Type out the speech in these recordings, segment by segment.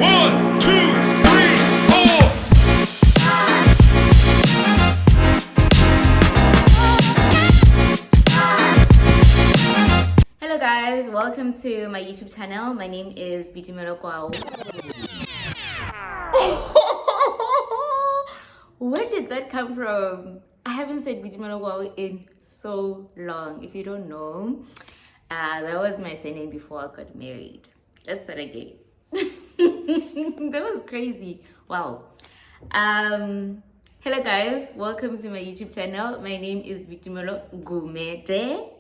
1, 2, 3, 4. Hello guys, welcome to my YouTube channel. My name is Bitimelo Kwao. Where did that come from? I haven't said Bitimelo Kwao in so long. If you don't know, that was my surname before I got married. That's what I get. That was crazy. Wow. Hello guys, welcome to my YouTube channel. My name is Bitimelo Gumete.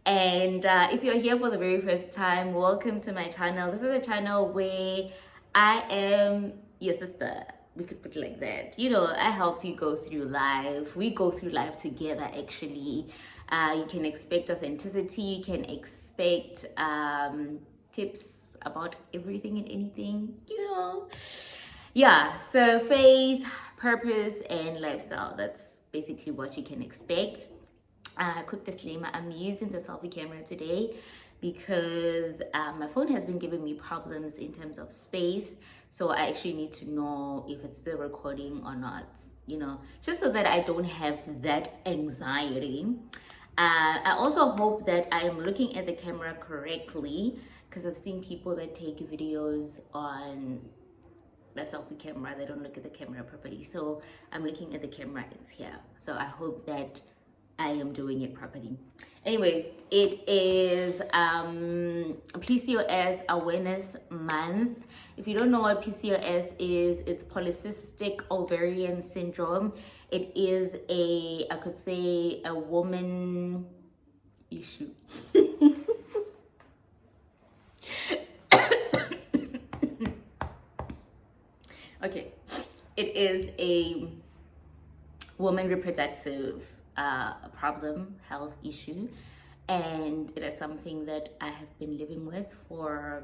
And if you're here for the very first time, welcome to my channel. This is a channel where I am your sister. We could put it like that. You know, I help you go through life. We go through life together, actually. You can expect authenticity. You can expect tips about everything and anything, you know. Yeah, so faith, purpose, and lifestyle. That's basically what you can expect. Quick disclaimer, I'm using the selfie camera today because my phone has been giving me problems in terms of space, so I actually need to know if it's still recording or not, you know, just so that I don't have that anxiety. I also hope that I am looking at the camera correctly, because I've seen people that take videos on the selfie camera, they don't look at the camera properly. So I'm looking at the camera, it's here, so I hope that I am doing it properly. Anyways, it is PCOS Awareness Month. If you don't know what PCOS is, it's polycystic ovarian syndrome. It is I could say a woman issue. Okay, it is a woman reproductive problem, health issue, and it is something that I have been living with for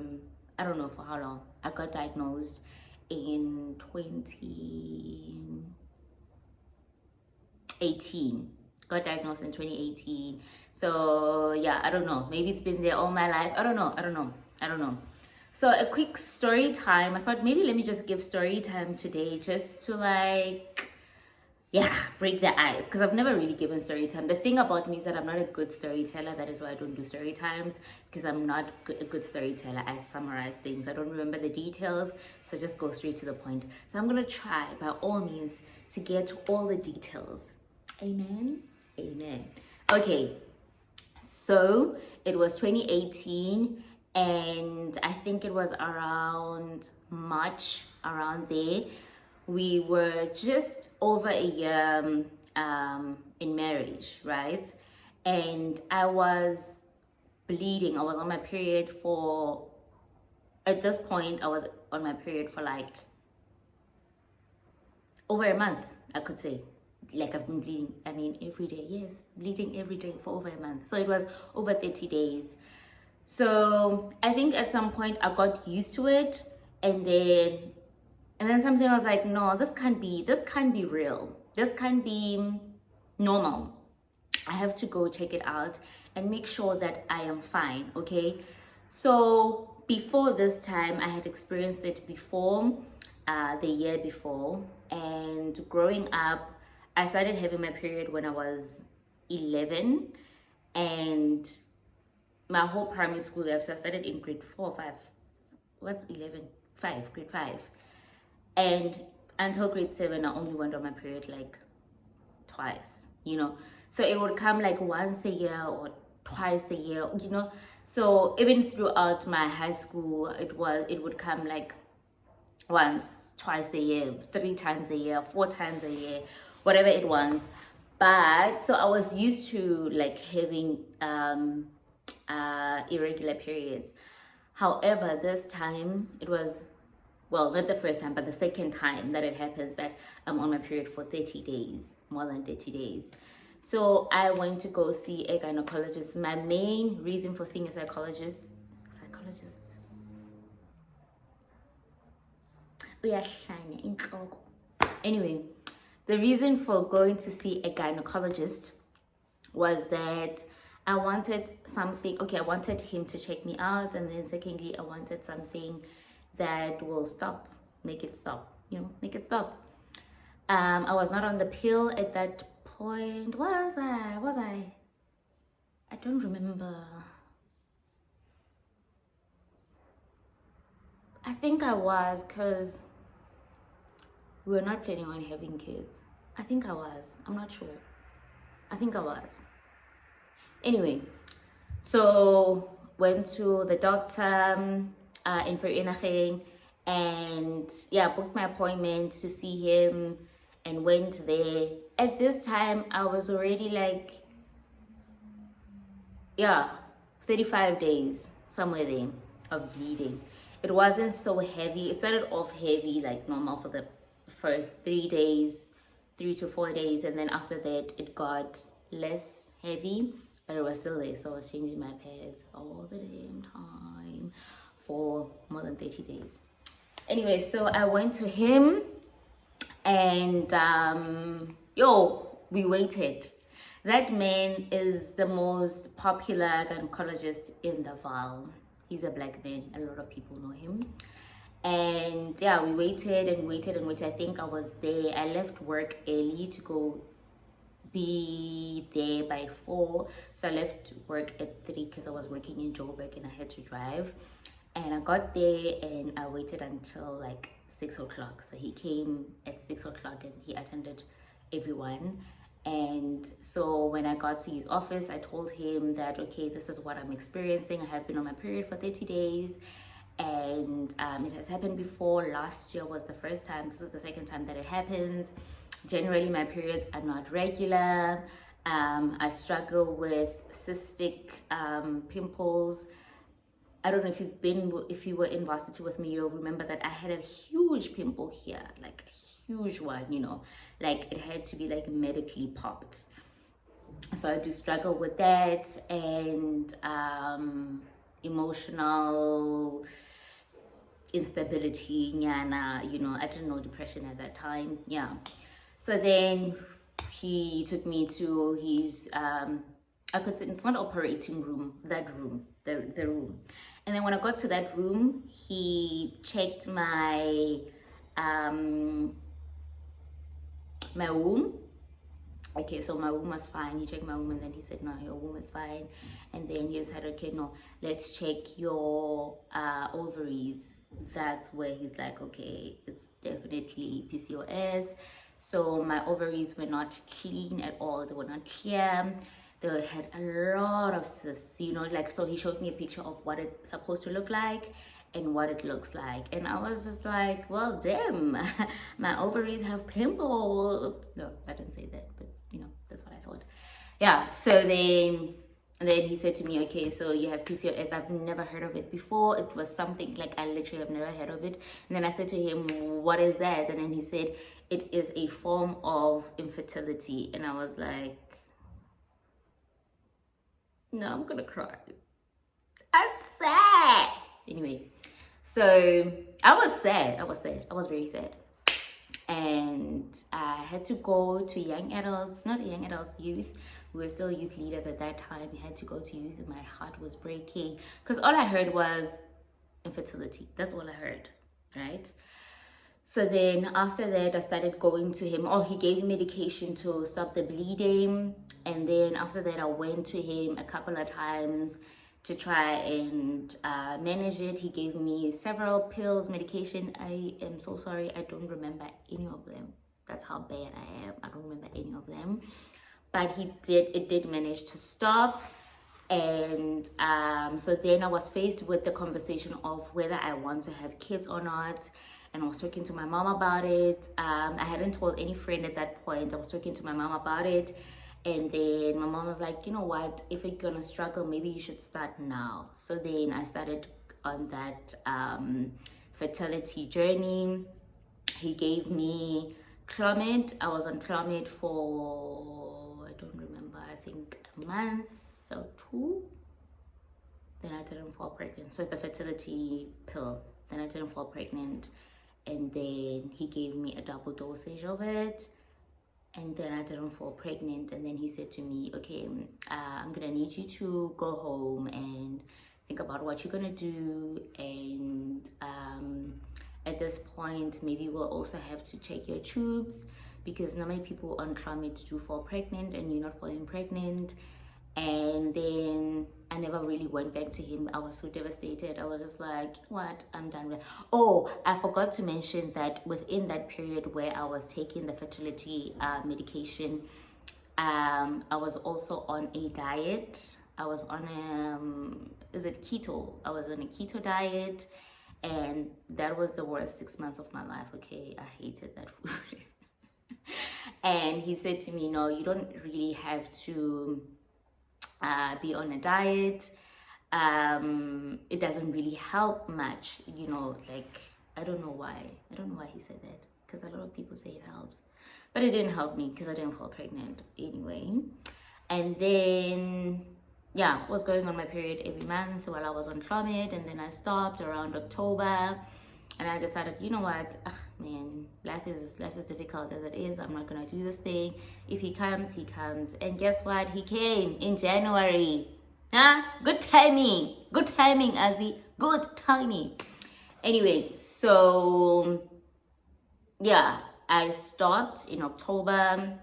I don't know for how long. I got diagnosed in 2018. Got diagnosed in 2018. So yeah, I don't know, maybe it's been there all my life. I don't know. So a quick story time. I thought maybe let me just give story time today, just to like, yeah, break the ice, because I've never really given story time. The thing about me is that I'm not a good storyteller. That is why I don't do story times, because I'm not a good storyteller. I summarize things. I don't remember the details, so just go straight to the point. So I'm gonna try by all means to get all the details. Amen. Okay, so it was 2018, and I think it was around March, around there. We were just over a year in marriage, right? And I was bleeding. I was on my period for, at this point, I was on my period for like over a month, I could say. Like I've been bleeding, I mean, every day. Yes, bleeding every day for over a month. So it was over 30 days. So I think at some point I got used to it, and then something was like, no, this can't be real. This can't be normal. I have to go check it out and make sure that I am fine, okay? So before this time, I had experienced it before, the year before. And growing up, I started having my period when I was 11. And my whole primary school life, so I started in grade 4 or 5. What's 11? 5, grade 5. And until grade 7, I only went on my period like twice, you know. So it would come like once a year or twice a year, you know. So even throughout my high school, it would come like once, twice a year, 3 times a year, 4 times a year, whatever it was. But so I was used to like having irregular periods. However, this time it was, well, not the first time, but the second time that it happens that I'm on my period for 30 days, more than 30 days. So I went to go see a gynecologist. My main reason for seeing a psychologist. Anyway, the reason for going to see a gynecologist was that I wanted something, okay, I wanted him to check me out, and then secondly, I wanted something that will make it stop, make it stop. I was not on the pill at that point. Was I? I don't remember. I think I was, because we were not planning on having kids. I think I was. I'm not sure. I think I was. Anyway, so went to the doctor in Vereeniging, and yeah, booked my appointment to see him and went there. At this time, I was already like, 35 days, somewhere there, of bleeding. It wasn't so heavy. It started off heavy, like normal for the first 3 days, 3 to 4 days, and then after that it got less heavy, but it was still there. So I was changing my pads all the damn time for more than 30 days. Anyway, so I went to him, and we waited. That man is the most popular gynecologist in the Val. He's a black man. A lot of people know him. And yeah, we waited and waited and waited. I think I was there. I left work early to go be there by 4. So I left work at 3 because I was working in Joburg and I had to drive. And I got there and I waited until like 6 o'clock. So he came at 6 o'clock and he attended everyone. And so when I got to his office, I told him that, okay, this is what I'm experiencing. I have been on my period for 30 days. And it has happened before. Last year was the first time. This is the second time that it happens. Generally, my periods are not regular. I struggle with cystic pimples. I don't know if you were in varsity with me, you'll remember that I had a huge pimple here, like a huge one, like it had to be like medically popped. So I do struggle with that, and emotional instability, I didn't know depression at that time. Yeah. So then he took me to his it's not operating room, that room, the room. And then when I got to that room, he checked my my womb. Okay, so my womb was fine. He checked my womb and then he said, no, your womb is fine. And then he said, okay, no, let's check your ovaries. That's where he's like, okay, it's definitely PCOS. So my ovaries were not clean at all. They were not clear. They had a lot of cysts, so he showed me a picture of what it's supposed to look like and what it looks like. And I was just like, well, damn, my ovaries have pimples. No, I didn't say that, but that's what I thought. Yeah, so then he said to me, okay, so you have PCOS. I've never heard of it before. It was something like I literally have never heard of it. And then I said to him, what is that? And then he said, it is a form of infertility. And I was like, no, I'm gonna cry. I'm sad. Anyway, so I was sad. I was very sad. And I had to go to youth. We were still youth leaders at that time. We had to go to youth and my heart was breaking because all I heard was infertility. That's all I heard, right? So then after that, I started going to him. He gave me medication to stop the bleeding. And then after that, I went to him a couple of times to try and manage it. He gave me several pills, medication. I am so sorry. I don't remember any of them. That's how bad I am. I don't remember any of them. But it did manage to stop. And so then I was faced with the conversation of whether I want to have kids or not. And I was talking to my mom about it. I hadn't told any friend at that point. I was talking to my mom about it. And then my mom was like, you know what? If you're going to struggle, maybe you should start now. So then I started on that fertility journey. He gave me Clomid. I was on Clomid for, I don't remember, I think a month or 2. Then I didn't fall pregnant. So it's a fertility pill. Then I didn't fall pregnant. And then he gave me a double dosage of it. And then I didn't fall pregnant. And then he said to me, okay, I'm going to need you to go home and think about what you're gonna do, and at this point maybe we'll also have to check your tubes, because not many people on Clomid do fall pregnant and you're not falling pregnant. And then I never really went back to him. I was so devastated. I was just like, what? I'm done with. Oh, I forgot to mention that within that period where I was taking the fertility medication, I was also on a diet. I was on is it keto? I was on a keto diet, and that was the worst 6 months of my life. Okay, I hated that food. And he said to me, no, you don't really have to be on a diet. It doesn't really help much, you know, like, I don't know why he said that, because a lot of people say it helps, but it didn't help me because I didn't fall pregnant anyway. And then yeah, was going on my period every month while I was on Clomid, and then I stopped around October. And I decided, you know what, man, life is difficult as it is. I'm not gonna do this thing. If he comes, he comes. And guess what? He came in January. Huh? Good timing, Azzy. Good timing. Anyway, so yeah, I stopped in October,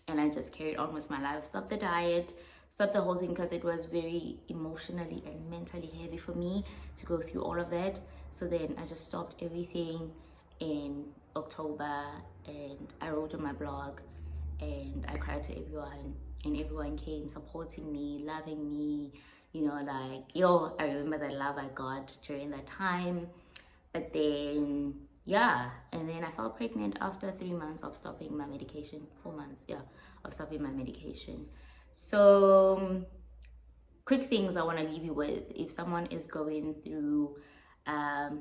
and I just carried on with my life. Stopped the diet, stopped the whole thing, because it was very emotionally and mentally heavy for me to go through all of that. So then I just stopped everything in October, and I wrote on my blog, and I cried to everyone, and everyone came supporting me, loving me, you know, like, yo, I remember the love I got during that time. But then yeah, and then I fell pregnant after 3 months of stopping my medication. 4 months, yeah, of stopping my medication. So quick things I want to leave you with: if someone is going through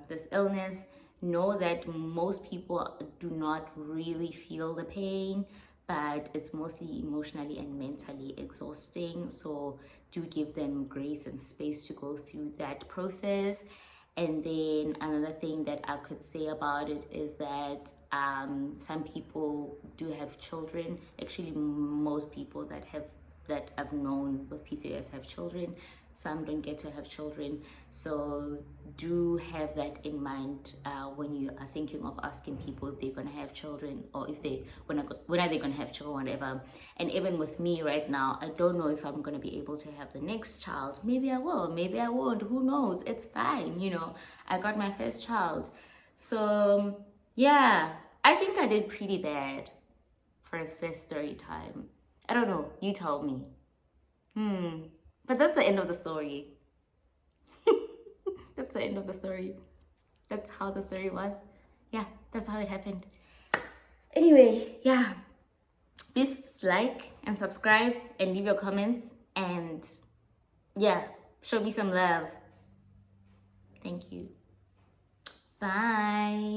this illness, know that most people do not really feel the pain, but it's mostly emotionally and mentally exhausting. So do give them grace and space to go through that process. And then another thing that I could say about it is that some people do have children. Actually, most people that I've known with PCOS have children. Some don't get to have children. So do have that in mind when you are thinking of asking people if they're gonna have children, or if they when are they gonna have children, whatever. And even with me right now, I don't know if I'm gonna be able to have the next child. Maybe I will, maybe I won't, who knows. It's fine, you know. I got my first child. So yeah, I think I did pretty bad for his first story time. I don't know, you tell me. But that's the end of the story. That's the end of the story. That's how the story was. Yeah, that's how it happened. Anyway, yeah, please like and subscribe and leave your comments, and yeah, show me some love. Thank you. Bye.